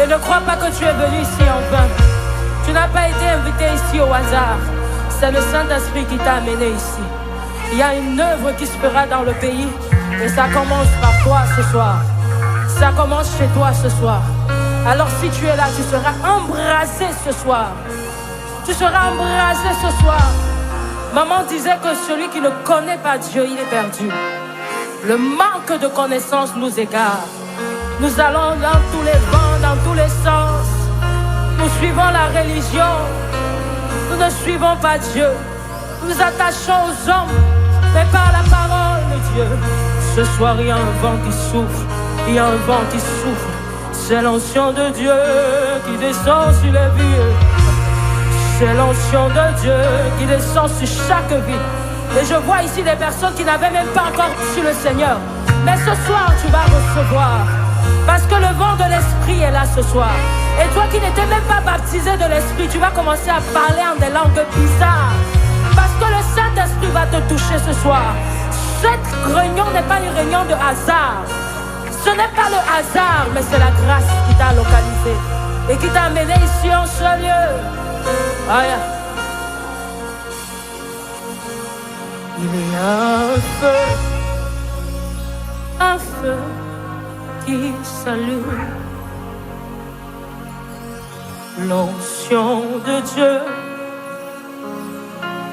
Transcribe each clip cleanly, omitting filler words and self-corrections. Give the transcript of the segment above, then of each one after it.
Et ne crois pas que tu es venu ici en vain. Tu n'as pas été invité ici au hasard. C'est le Saint-Esprit qui t'a amené ici. Il y a une œuvre qui se fera dans le pays. Et ça commence par toi ce soir. Ça commence chez toi ce soir. Alors si tu es là, tu seras embrasé ce soir. Tu seras embrasé ce soir. Maman disait que celui qui ne connaît pas Dieu, il est perdu. Le manque de connaissance nous égare. Nous allons dans tous les vents, dans tous les sens. Nous suivons la religion. Nous ne suivons pas Dieu. Nous nous attachons aux hommes, mais par la parole de Dieu. Ce soir, il y a un vent qui souffle. Il y a un vent qui souffle. C'est l'onction de Dieu qui descend sur les villes. C'est l'onction de Dieu qui descend sur chaque vie. Et je vois ici des personnes qui n'avaient même pas encore reçu le Seigneur. Mais ce soir, tu vas recevoir. Parce que le vent de l'Esprit est là ce soir. Et toi qui n'étais même pas baptisé de l'Esprit, tu vas commencer à parler en des langues bizarres. Parce que le Saint-Esprit va te toucher ce soir. Cette réunion n'est pas une réunion de hasard. Ce n'est pas le hasard, mais c'est la grâce qui t'a localisé. Et qui t'a amené ici en ce lieu. Aïe. Il y a un feu qui s'allume. L'onction de Dieu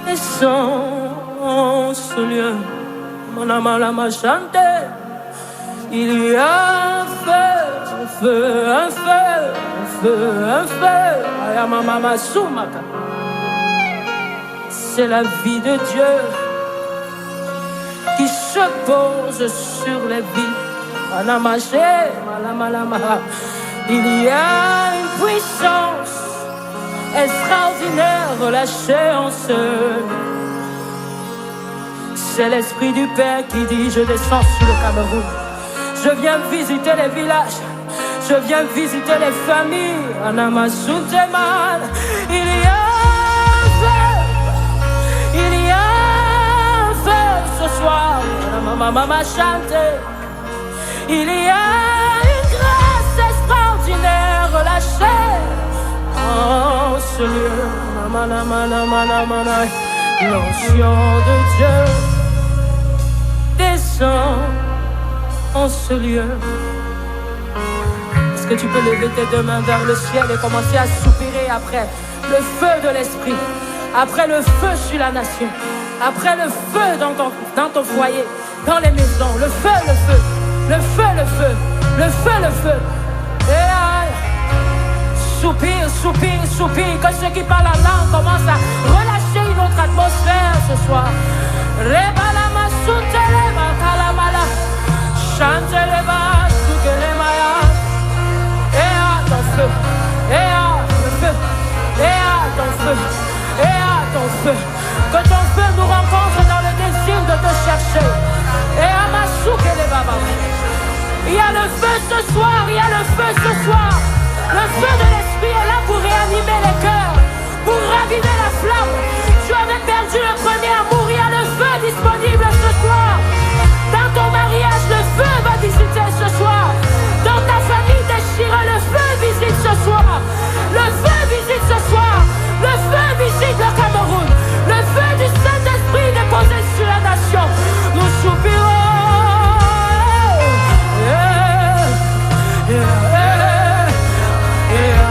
descend en ce lieu. Manama chante. Il y a un feu, un feu, un feu, un feu, un feu. Ayamama soumaka. C'est la vie de Dieu qui se pose sur les vies. Il y a une puissance extraordinaire relâchée en ce lieu. C'est l'Esprit du Père qui dit: je descends sur le Cameroun. Je viens visiter les villages. Je viens visiter les familles. Anamasuteman. Il y a un feu. Il y a un feu ce soir. Maman chante. Il y a une grâce extraordinaire relâchée en ce lieu. L'onction de Dieu descend en ce lieu. Est-ce que tu peux lever tes deux mains vers le ciel et commencer à soupirer après le feu de l'Esprit, après le feu sur la nation, après le feu dans ton foyer, dans les maisons, le feu, le feu, le feu, le feu, le feu, le feu. Et soupire, soupire, soupire, que ceux qui parlent en langue commencent à relâcher une autre atmosphère ce soir. Rebalama suntelema kalamala, chantelema sukelemaya. Et à ton feu, et à le feu, et à ton feu, et à ton feu. Que ton feu nous rencontre dans le désir de te chercher. Et à ma soukelebaba. Il y a le feu ce soir, il y a le feu ce soir. Le feu de l'Esprit est là pour réanimer les cœurs, pour raviver la flamme. Tu avais perdu le premier amour, il y a le feu disponible ce soir. Dans ton mariage, le feu va visiter ce soir. Dans ta famille déchirée, le feu visite ce soir. Le feu visite ce soir. Le feu visite le Cameroun. Le feu du Saint-Esprit déposé sur la nation. Nous soupirons. Yeah.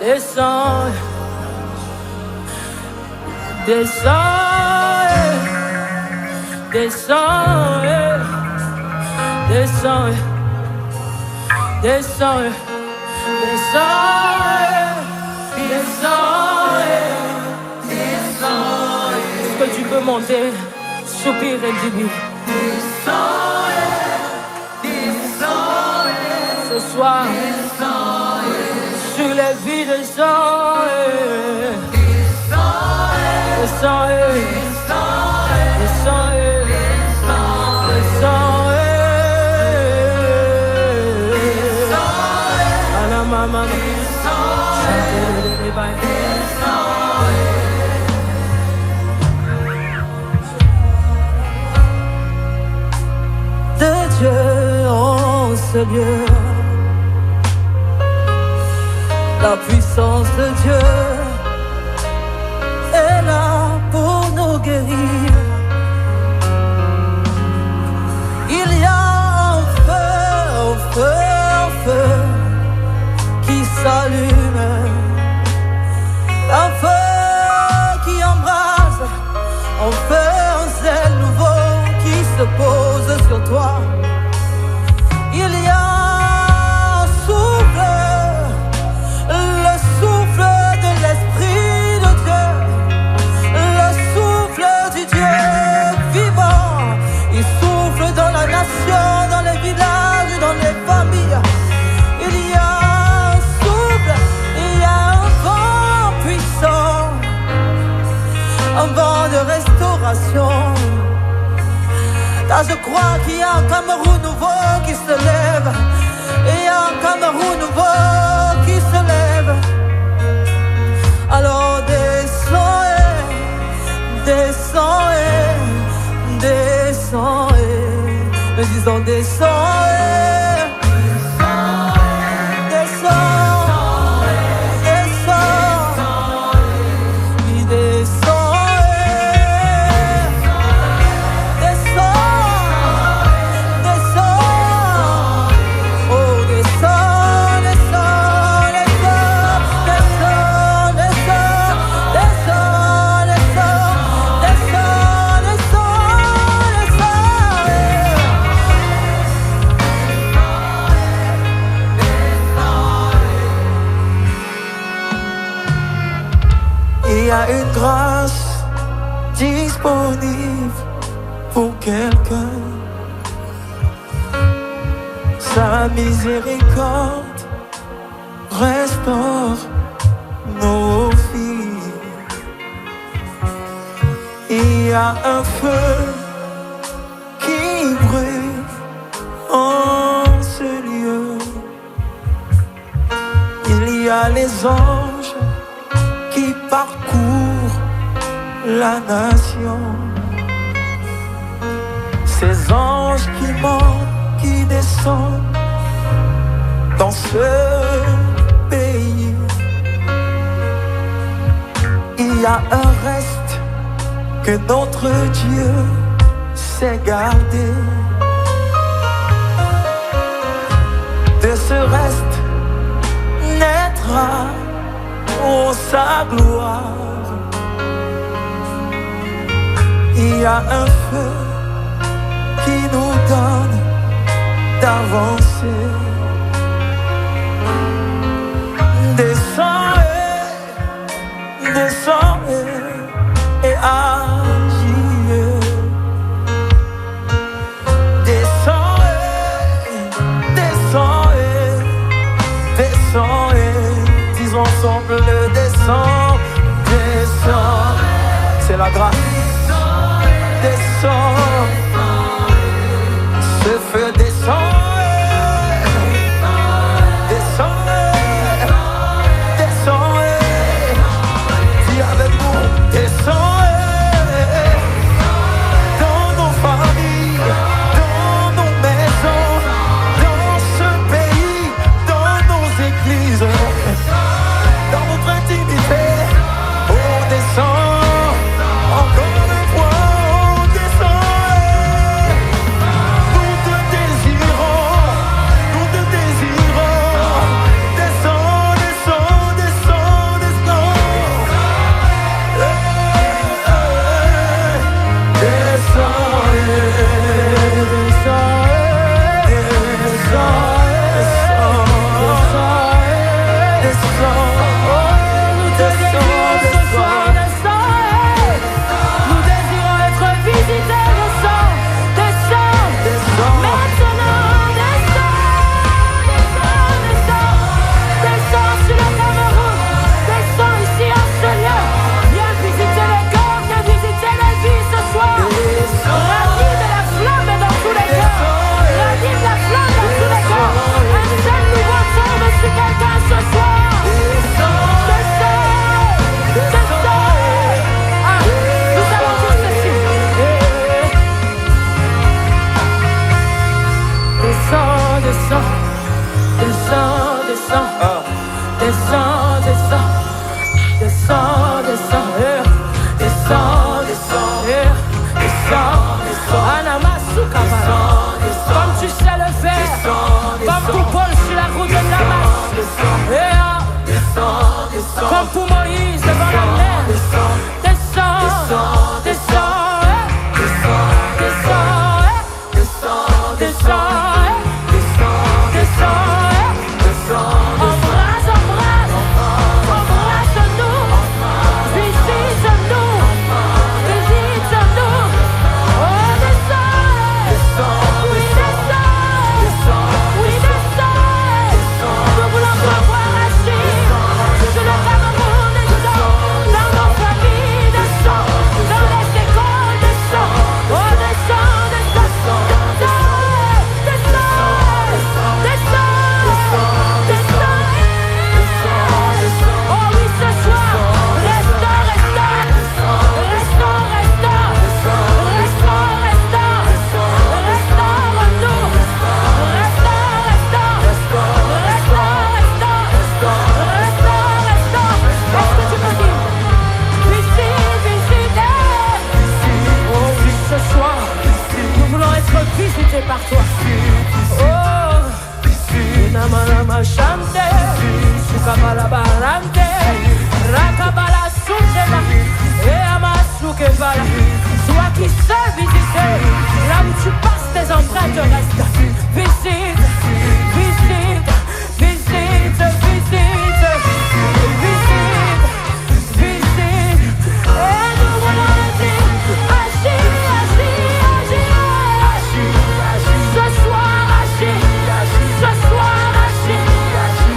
descends, descends, descends, descends, descends, descends. Est-ce que tu peux monter, soupir et dire ce soir sur les vies des gens, descends, de Dieu en ce lieu, la puissance de Dieu est là pour nous guérir. Il y a un feu qui s'allume, un feu qui embrase, un feu, un zèle nouveau qui se pose sur toi. Il y a un souffle, le souffle de l'Esprit de Dieu, le souffle du Dieu vivant. Il souffle dans la nation, dans les villages, dans les familles. Il y a un souffle, il y a un vent puissant, un vent de restauration. Car je crois qu'il y a un Cameroun nouveau qui se lève. Il y a un Cameroun nouveau qui se lève. Alors descends, descends, descends. Nous disons descends, il y a une grâce disponible pour quelqu'un. Sa miséricorde restaure nos vies. Il y a un feu qui brûle en ce lieu. Il y a les anges qui parcourent la nation. Ces anges qui montent, qui descendent dans ce pays. Il y a un reste que notre Dieu sait garder. De ce reste naîtra sa gloire. Il y a un feu qui nous donne d'avancer. Descends, descends et agis. Descends, descends, descends. Disons ensemble le descend, descend. C'est la grâce. Descend. Ce feu descend. Descend. Descend. Dis avec nous. Descend. Dans nos familles, dans nos maisons, dans ce pays, dans nos églises. Dans notre intimité, on descend, encore une fois, on descend. Rakabala Barante, Rakabala Sujema, Eamasuke Vala. Toi qui sais visiter, là où tu passes tes empreintes restent. Visite, visite, visite, visite, visite, visite. Et nous voulons le dire, agis, agis, agis, agis. Ce soir, agis, ce soir, agis.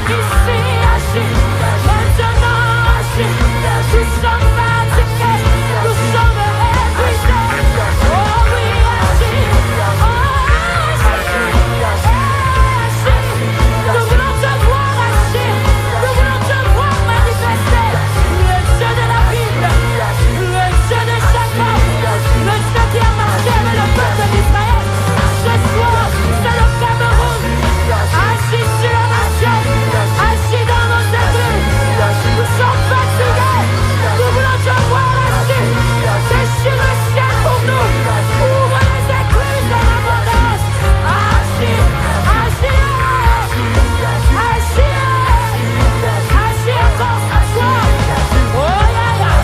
Ici, agis, maintenant, agis. Nous sommes fatigués, nous sommes épuisés. Oh oui, agis, oh agis, agis. Nous voulons te voir agir, nous voulons te voir manifester. Le Dieu de la Bible, le Dieu de Jacob, le Dieu qui a marché avec le peuple d'Israël. Ce soir, c'est le Cameroun. Agis sur la nation, agis dans nos églises. Nous sommes fatigués, nous voulons te voir agir. Déchire le ciel pour nous, ouvre les églises en abondance. Agis, agis, agis, agis encore ce soir. Oh yeah, yeah.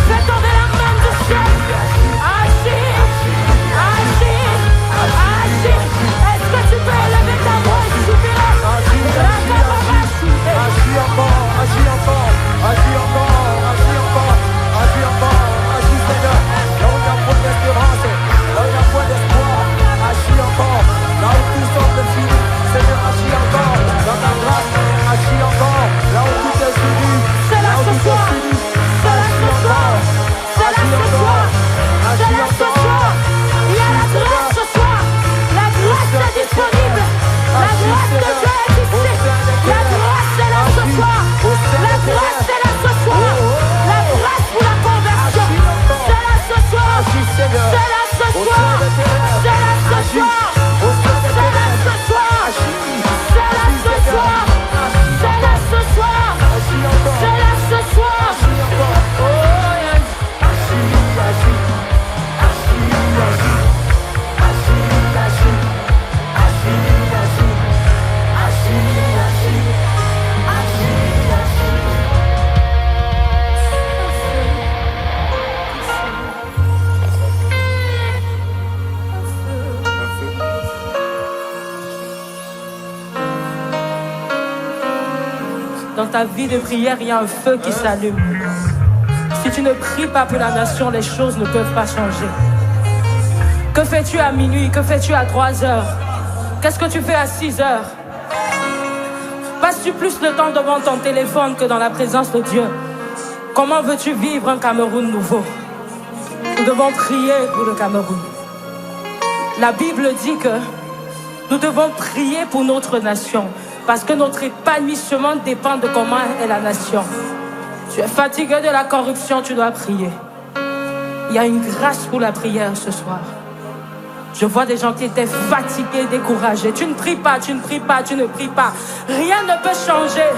Fais tomber la main du ciel. Agis, agis, agis. Est-ce que tu peux élever ta voix et soupirer? Agis encore, agis encore, agis encore, agis encore, agis encore, agis Seigneur. Là où il y a point d'espérance, là où il y a point d'espoir, agis encore. Là où tout semble fini, Seigneur, agis encore. Dans ta grâce, agis encore. Là où tout est fini, C'est là là où ce tout soir, est fini, c'est là ce soir, c'est là ce soir, c'est là ce soir. Il y a la grâce ce soir, la grâce est disponible, la grâce de Dieu est ici, la grâce est là ce soir, la grâce est là ce soir, la grâce pour la conversion, c'est là ce soir, c'est là ce soir, c'est là ce soir, c'est là ce soir, c'est là ce soir, c'est là ce soir, c'est là ce soir. Oh yeah. Dans ta vie de prière, il y a un feu qui s'allume. Si tu ne pries pas pour la nation, les choses ne peuvent pas changer. Que fais-tu à minuit? Que fais-tu à 3 heures? Qu'est-ce que tu fais à 6 heures? Passes-tu plus de temps devant ton téléphone que dans la présence de Dieu? Comment veux-tu vivre un Cameroun nouveau? Nous devons prier pour le Cameroun. La Bible dit que nous devons prier pour notre nation. Parce que notre épanouissement dépend de comment est la nation. Tu es fatigué de la corruption, tu dois prier. Il y a une grâce pour la prière ce soir. Je vois des gens qui étaient fatigués, découragés. Tu ne pries pas, tu ne pries pas, tu ne pries pas. Rien ne peut changer.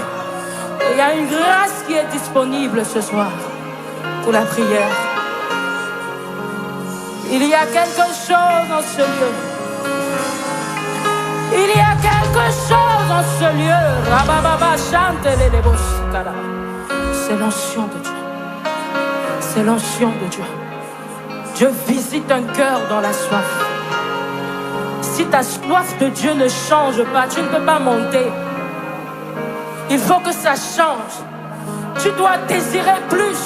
Il y a une grâce qui est disponible ce soir pour la prière. Il y a quelque chose en ce lieu. Il y a quelque chose en ce lieu. C'est l'onction de Dieu. C'est l'onction de Dieu. Dieu visite un cœur dans la soif. Si ta soif de Dieu ne change pas, tu ne peux pas monter. Il faut que ça change. Tu dois désirer plus.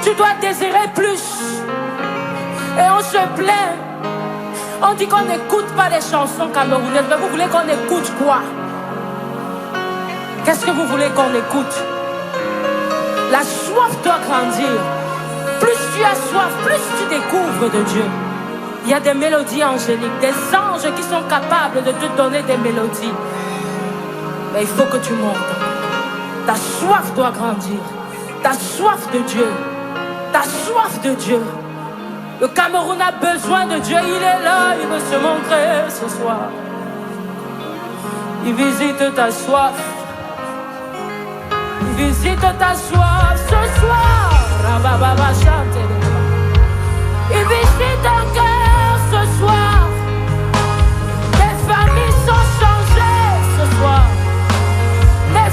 Tu dois désirer plus. Et on se plaint. On dit qu'on n'écoute pas les chansons camerounaises. Mais vous voulez qu'on écoute quoi? Qu'est-ce que vous voulez qu'on écoute? La soif doit grandir. Plus tu as soif, plus tu découvres de Dieu. Il y a des mélodies angéliques, des anges qui sont capables de te donner des mélodies. Mais il faut que tu montes. Ta soif doit grandir. Ta soif de Dieu. Ta soif de Dieu. Le Cameroun a besoin de Dieu. Il est là, il veut se montrer ce soir. Il visite ta soif. Il visite ta soif ce soir. Il visite un cœur ce soir. Les familles sont changées ce soir. Les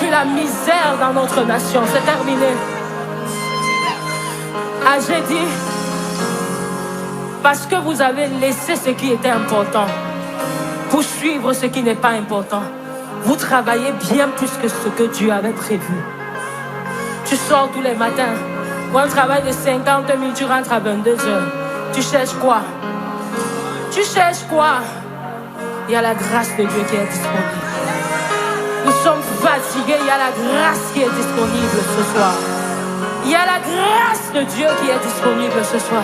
vu la misère dans notre nation. C'est terminé. Ah, j'ai dit, parce que vous avez laissé ce qui était important pour suivre ce qui n'est pas important. Vous travaillez bien plus que ce que Dieu avait prévu. Tu sors tous les matins. Pour un travail de 50 000, tu rentres à 22 heures. Tu cherches quoi? Tu cherches quoi? Il y a la grâce de Dieu qui est disponible. Nous sommes fatigués, il y a la grâce qui est disponible ce soir. Il y a la grâce de Dieu qui est disponible ce soir.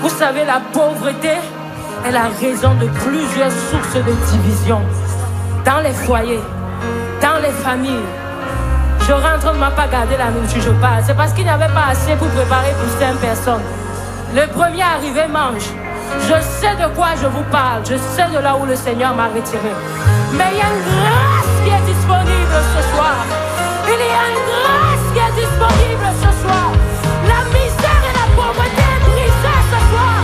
Vous savez, la pauvreté est la raison de plusieurs sources de division. Dans les foyers, dans les familles. Je rentre, on ne m'a pas gardé la nourriture, je pars. C'est parce qu'il n'y avait pas assez pour préparer pour 5 personnes. Le premier arrivé mange. Je sais de quoi je vous parle. Je sais de là où le Seigneur m'a retiré. Mais il y a une grâce qui est disponible ce soir. Il y a une grâce qui est disponible ce soir. La misère et la pauvreté est brisée ce soir.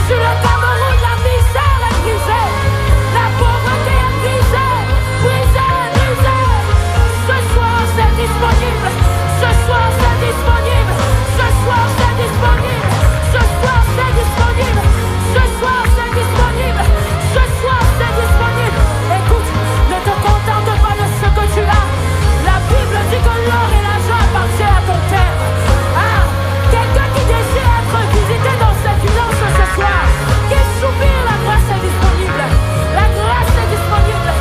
Sur le Cameroun, la misère est brisée. La pauvreté est brisée. Brisée, brisée. Ce soir, c'est disponible. Ce soir, c'est disponible. Ce soir, c'est disponible. Ce soir, c'est disponible. Ce soir, c'est disponible. Ce soir, c'est disponible. Écoute, ne te contente pas de ce que tu as. La Bible dit que l'or et l'argent appartiennent à ton Père. Ah, quelqu'un qui désire être visité dans cette finance ce soir, qui soupire, la grâce est disponible. La grâce est disponible.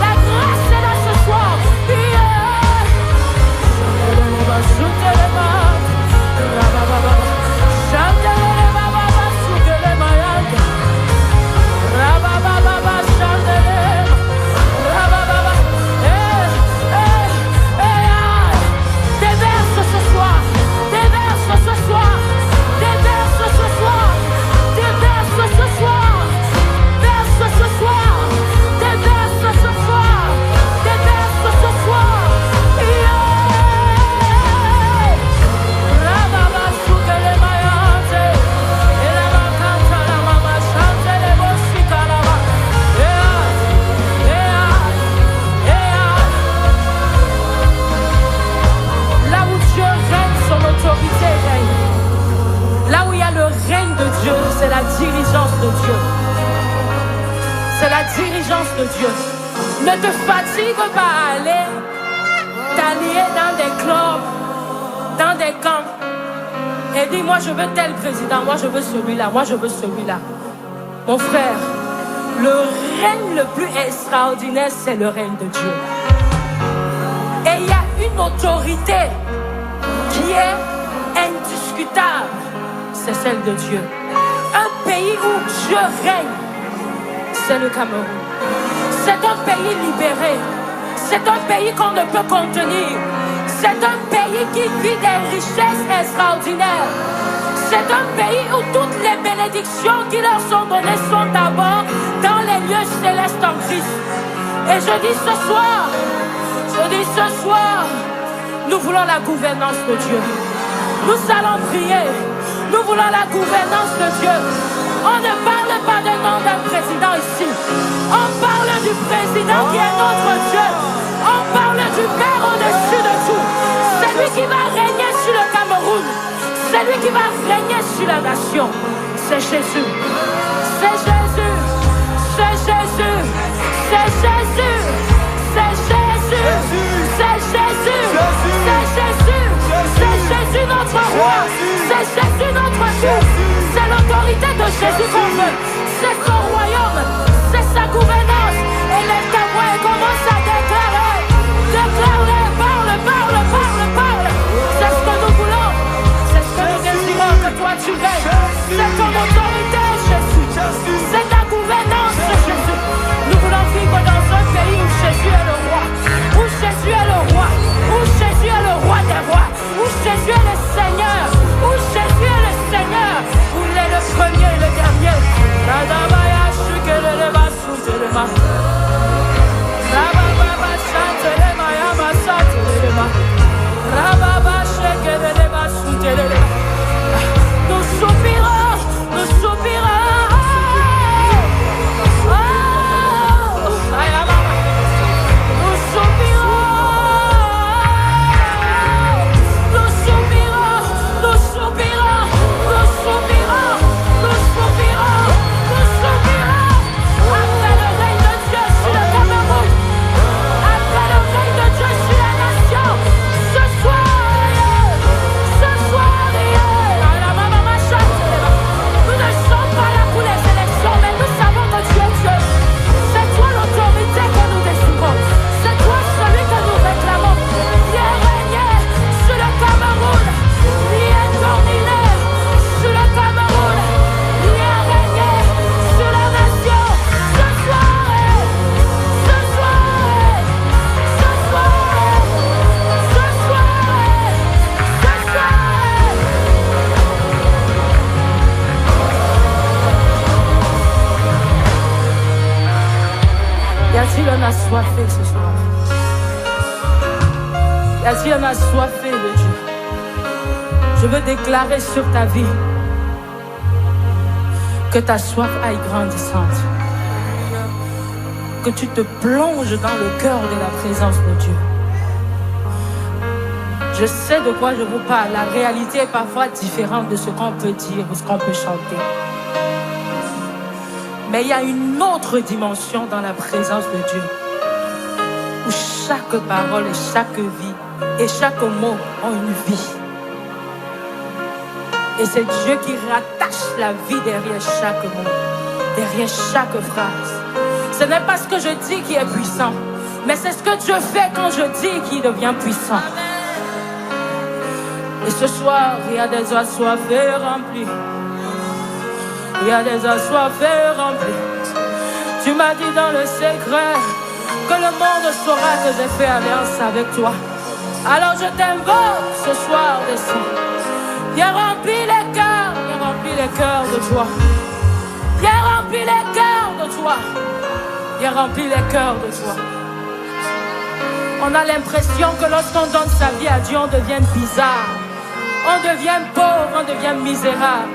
La grâce est là ce soir. C'est la diligence de Dieu. C'est la diligence de Dieu. Ne te fatigue pas à aller t'allier dans des clubs, dans des camps. Et dis, moi je veux tel président, moi je veux celui-là, moi je veux celui-là. Mon frère, le règne le plus extraordinaire, c'est le règne de Dieu. Et il y a une autorité qui est indiscutable, c'est celle de Dieu. Un pays où Dieu règne, c'est le Cameroun. C'est un pays libéré. C'est un pays qu'on ne peut contenir. C'est un pays qui vit des richesses extraordinaires. C'est un pays où toutes les bénédictions qui leur sont données sont d'abord dans les lieux célestes en Christ. Et je dis ce soir, nous voulons la gouvernance de Dieu. Nous allons prier. Nous voulons la gouvernance de Dieu. On ne parle pas du nom d'un président ici. On parle du président qui est notre Dieu. On parle du Père au-dessus de tout. C'est lui qui va régner sur le Cameroun. C'est lui qui va régner sur la nation. C'est Jésus. C'est Jésus. C'est Jésus. C'est Jésus. C'est Jésus. C'est Jésus. C'est Jésus. C'est Jésus notre roi. C'est Jésus notre Dieu. C'est l'autorité de Jésus qu'on veut. C'est son royaume. C'est sa gouvernance. Et lève ta voix et commence à déclarer. Déclare, parle, parle, parle, parle. C'est ce que nous voulons. C'est ce que nous désirons, que toi tu règnes. C'est ton autorité, Jésus. C'est ta gouvernance, Jésus. Nous voulons vivre dans un pays où Jésus est le roi. Où Jésus est le roi. Où Jésus est le roi des rois. Où Jésus est le Seigneur. Où Jésus est le Seigneur. Où il est le premier et le dernier. Nous soupirons, nous soupirons. a-t-il un assoiffé ce soir? Y a-t-il un assoiffé de Dieu? Je veux déclarer sur ta vie que ta soif aille grandissante, que tu te plonges dans le cœur de la présence de Dieu. Je sais de quoi je vous parle. La réalité est parfois différente de ce qu'on peut dire ou ce qu'on peut chanter. Mais il y a une autre dimension dans la présence de Dieu, où chaque parole et chaque vie et chaque mot ont une vie. Et c'est Dieu qui rattache la vie derrière chaque mot, derrière chaque phrase. Ce n'est pas ce que je dis qui est puissant, mais c'est ce que Dieu fait quand je dis qui devient puissant. Et ce soir, il y a des assoiffés remplis. Il y a des assoiffés remplis. Tu m'as dit dans le secret que le monde saura que j'ai fait alliance avec toi. Alors je t'invoque ce soir, descends. Viens remplir les cœurs, viens remplir les cœurs de toi. Viens remplir les cœurs de toi. Viens remplir les cœurs de toi. On a l'impression que lorsqu'on donne sa vie à Dieu, on devient bizarre. On devient pauvre, on devient misérable.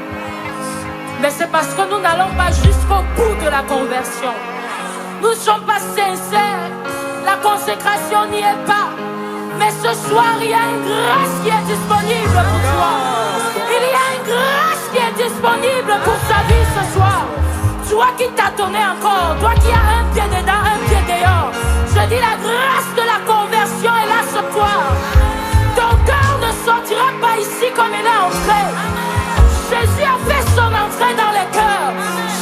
Mais c'est parce que nous n'allons pas jusqu'au bout de la conversion. Nous ne sommes pas sincères. La consécration n'y est pas. Mais ce soir, il y a une grâce qui est disponible pour toi. Il y a une grâce qui est disponible pour ta vie ce soir. Toi qui tâtonnais encore, toi qui as un pied dedans, un pied dehors. Je dis la grâce de la conversion est là ce soir. Ton cœur ne sortira pas ici comme il est entré. Jésus a fait son entrée dans les cœurs.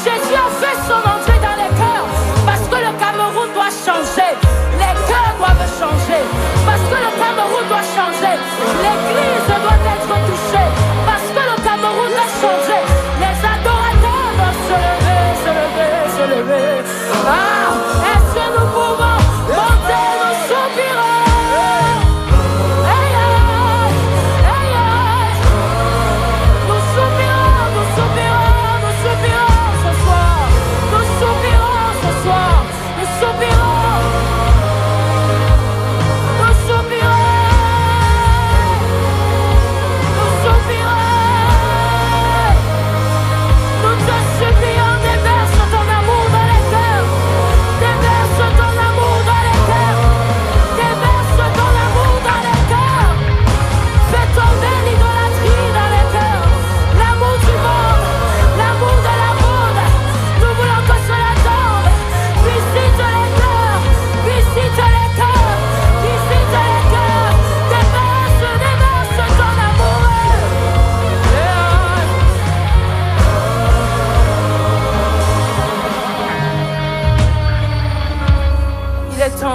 Jésus a fait son entrée dans les cœurs. Parce que le Cameroun doit changer. Les cœurs doivent changer. Parce que le Cameroun doit changer. L'église doit être touchée. Parce que le Cameroun doit changer. Les adorateurs doivent se lever, se lever, se lever. Ah, est-ce que nous pouvons monter nos soupirants?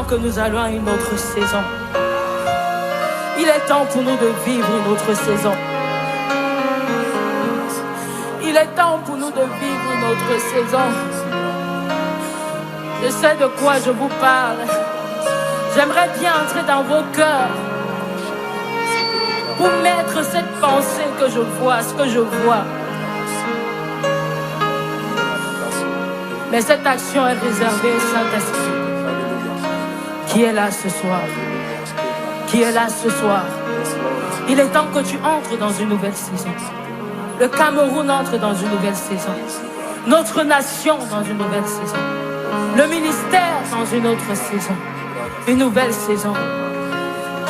Que nous allons à une autre saison. Il est temps pour nous de vivre une autre saison. Il est temps pour nous de vivre une autre saison. Je sais de quoi je vous parle. J'aimerais bien entrer dans vos cœurs pour mettre cette pensée que je vois, ce que je vois. Mais cette action est réservée au Saint-Esprit. Qui est là ce soir? Qui est là ce soir? Il est temps que tu entres dans une nouvelle saison. Le Cameroun entre dans une nouvelle saison. Notre nation dans une nouvelle saison. Le ministère dans une autre saison. Une nouvelle saison.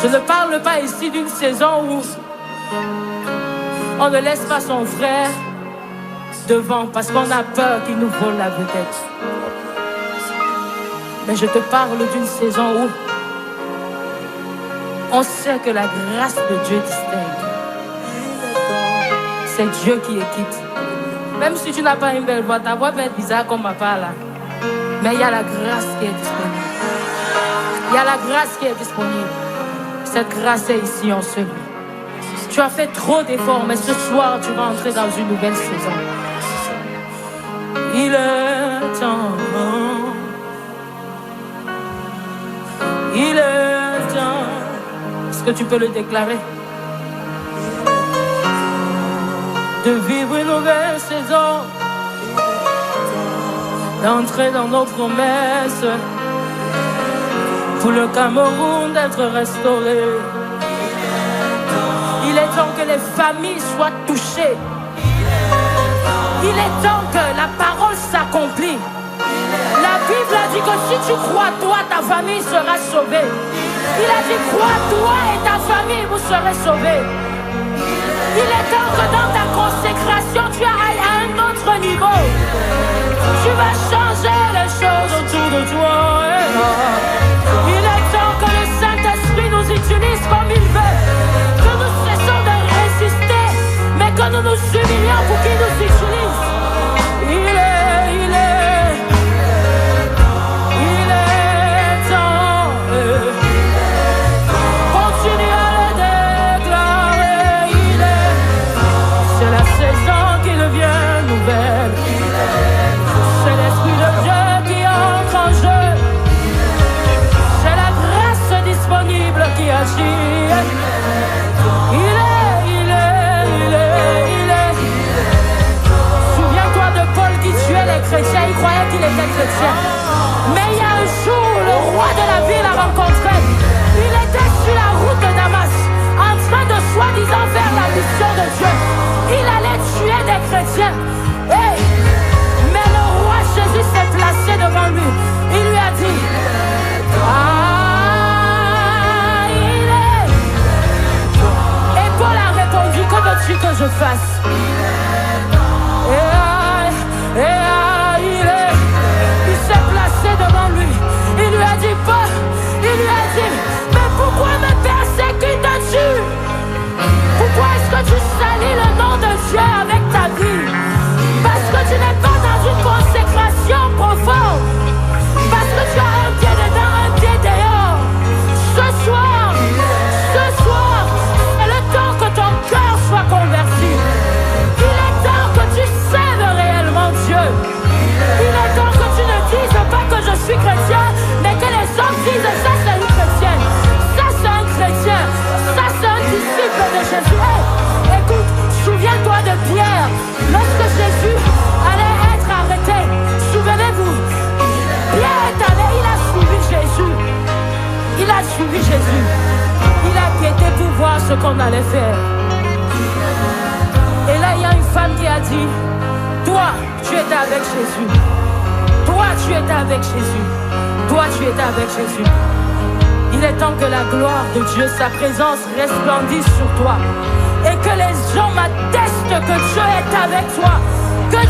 Je ne parle pas ici d'une saison où on ne laisse pas son frère devant parce qu'on a peur qu'il nous vole la vedette. Mais je te parle d'une saison où on sait que la grâce de Dieu distingue. C'est Dieu qui équipe. Même si tu n'as pas une belle voix, ta voix peut être bizarre comme ma part là. Mais il y a la grâce qui est disponible. Il y a la grâce qui est disponible. Cette grâce est ici en celui. Tu as fait trop d'efforts, mais ce soir tu vas entrer dans une nouvelle saison. Il est temps. Il est temps. Est-ce que tu peux le déclarer? De vivre une nouvelle saison, d'entrer dans nos promesses. pour le Cameroun d'être restauré. Il est temps que les familles soient touchées. Il est temps que la parole s'accomplisse. La Bible a dit que si tu crois, toi, ta famille sera sauvée. Il a dit, crois, toi et ta famille, vous serez sauvés. Il est temps que dans ta consécration, tu ailles à un autre niveau. Tu vas changer les choses autour de toi. Il est temps que le Saint-Esprit nous utilise comme il veut. Que nous cessons de résister, mais que nous nous humilions pour qu'il nous utilise. Il est temps. Continue à le déclarer. C'est la saison qui devient nouvelle. C'est l'Esprit de Dieu qui entre en jeu. C'est la grâce disponible qui agit. Il est. Souviens-toi de Paul qui tuait les chrétiens. Il croyait qu'il était chrétien. Mais il y a un jour, le roi de la ville a rencontré. Il était sur la route de Damas, en train de soi-disant faire la mission de Dieu. Il allait tuer des chrétiens. Hey! Mais le roi Jésus s'est placé devant lui. Il lui a dit, il est. Et Paul a répondu, que veux-tu que je fasse? Il est. Il s'est placé devant lui. Il lui a dit, Paul, il lui a dit, mais pourquoi me persécutes-tu? Pourquoi est-ce que tu salis le nom de Dieu avec ta vie? Parce que tu n'es pas dans une consécration profonde. Parce que tu as un pied dedans, un pied dehors. Ce soir, c'est le temps que ton cœur soit converti. Il est temps que tu sèves réellement Dieu. Il est temps que tu ne dises pas que je suis chrétien, mais que les hommes disent, ça c'est une chrétienne, ça c'est un chrétien, ça c'est un disciple de Jésus. Hey, écoute, souviens-toi de Pierre. Lorsque Jésus allait être arrêté, souvenez-vous, Pierre est allé, il a suivi Jésus. Il a suivi Jésus. Il a quitté pour voir ce qu'on allait faire. Et là, il y a une femme qui a dit, toi, tu étais avec Jésus. Toi, tu étais avec Jésus. Toi, tu étais avec Jésus. Il est temps que la gloire de Dieu, sa présence resplendisse sur toi. Et que les gens m'attestent que Dieu est avec toi. Que